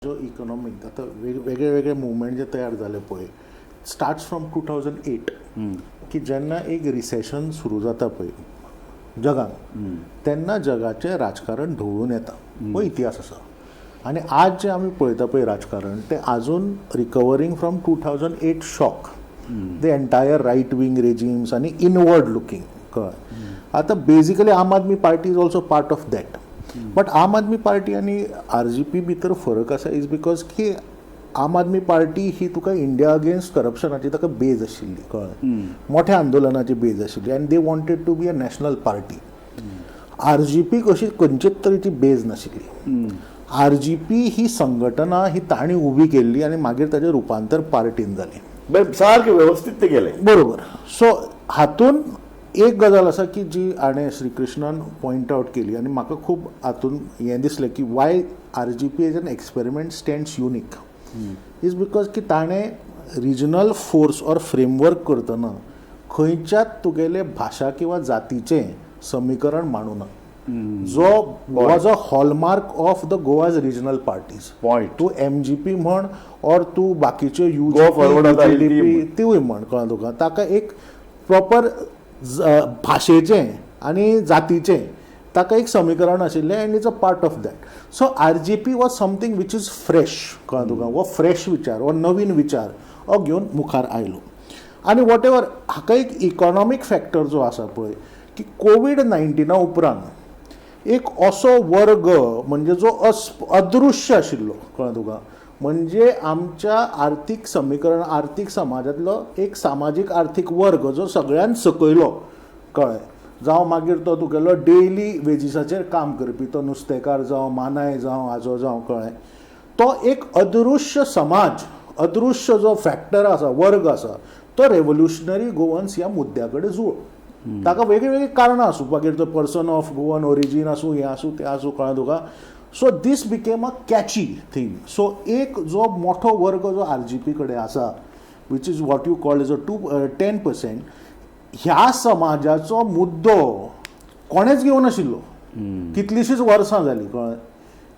जो इकॉनॉमिक आता वेगळे वेगळे मुवमेंट जे तयार झाले पळय स्टार्ट्स फ्रॉम 2008 की जेन्ना एक रिसेशन सुरू जाता पळय जगान तेन्ना जगाचें राजकारण ढवळून येता हो इतिहास आसा आनी आज जे आमी पळयता पळय राजकारण तें आजून recovering from 2008 shock the entire right wing regimes आनी इनवर्ड लुकींग कळ्ळें आतां basically Aam Aadmi Party is also part of that but Aam Aadmi party आनी RGP भितर फरक आसा इज बिकॉज की आम आदमी पार्टी ही तुका इंडिया अगेन्स्ट करप्शनाची ताका बेज आशिल्ली कळ्ळें मोठ्या आंदोलनाची बेज आशिल्ली आनी they wanted to be a national party RGP कशी खंयचेच तरेची बेज नाशिल्ली RGP ही संघटना ही ताणी उबी केल्ली आनी मागीर ताचें रुपांतर पार्टीन जालें सारकें व्यवस्थीत ते गेले बरोबर सो हातून एक गजाल आसा की जी हाणें श्री कृष्णान पॉयंट आउट केली आनी म्हाका खूब हातून हें दिसलें की Y RGP as an experiment stands unique is because की ताणें रिजनल फोर्स ऑर फ्रेमवर्क करतना खंयच्याच तुगेले भाशा किंवा जातीचें समीकरण मांडूना जो was a hallmark of the Goa's regional parties Point. तूं MGP म्हण ऑर तूं बाकीच्यो Go forward आता UDP तिवूय म्हण कळ्ळें तुका ताका एक प्रॉपर भाशेचें आनी जातीचें ताका एक समीकरण आशिल्लें end is a part of that so RGP was something which is fresh कळ्ळें तुका वो फ्रेश विचार वो नवीन विचार हो घेवन मुखार आयलो आनी वॉट एवर हाका एक इकॉनॉमीक फॅक्टर जो आसा पळय की COVID-19 उपरांत एक असो वर्ग म्हणजे जो अदृश्य आशिल्लो कळ्ळें तुका म्हणजे आमच्या आर्थीक समीकरण आर्थीक समाजांतलो एक सामाजीक आर्थीक वर्ग जो सगळ्यान सकयलो कळ्ळें जावं मागीर तो तुगेलो डेली वेजिसाचेर काम करपी तो नुस्तेकार जावं मानाय जावं हाजो जावं कळ्ळें तो एक अदृश्य समाज अदृश्य जो फॅक्टर आसा वर्ग आसा तो रेव्होल्युशनरी गोवन्स ह्या मुद्द्या कडेन जुळ्ळो ताका वेगळी वेगळी कारणां आसूं मागीर तो पर्सन ऑफ गोवन ओरिजीन आसूं हें आसूं तें आसूं कळ्ळें तुका so this became a catchy thing so एक जो मोठो वर्ग जो RGP कडेन आसा which is what you call is a 10% ह्या समाजाचो मुद्दो कोणेच घेवन नाशिल्लो कितलींशींच वर्सां जालीं कळ्ळें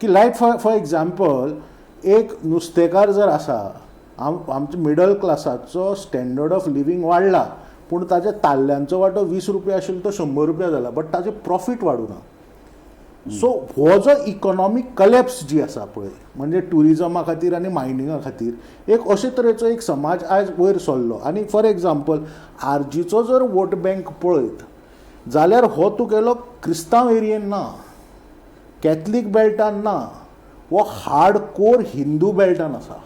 की लायक फॉर एग्जाम्पल एक नुस्तेकार जर आसा आमच्या मिडल क्लासाचो स्टँडर्ड ऑफ लिवींग वाडला पूण ताच्या ताल्ल्यांचो वांटो 20 रुपया आशिल्लो तो 100 रुपया जाला बट ताजें प्रॉफीट वाडूना सो हो जो इकॉनॉमीक कलॅप्स जी आसा पळय म्हणजे ट्युरिजमा खातीर आनी मायनिंगा खातीर एक अशे तरेचो एक समाज आयज वयर सरलो आनी फॉर एग्जाम्पल RGचो जर वोट बँक पळयत जाल्यार हो तुगेलो क्रिस्तांव एरियेन ना कॅथलीक बेल्टान ना वो हार्ड कोर हिंदू बेल्टान आसा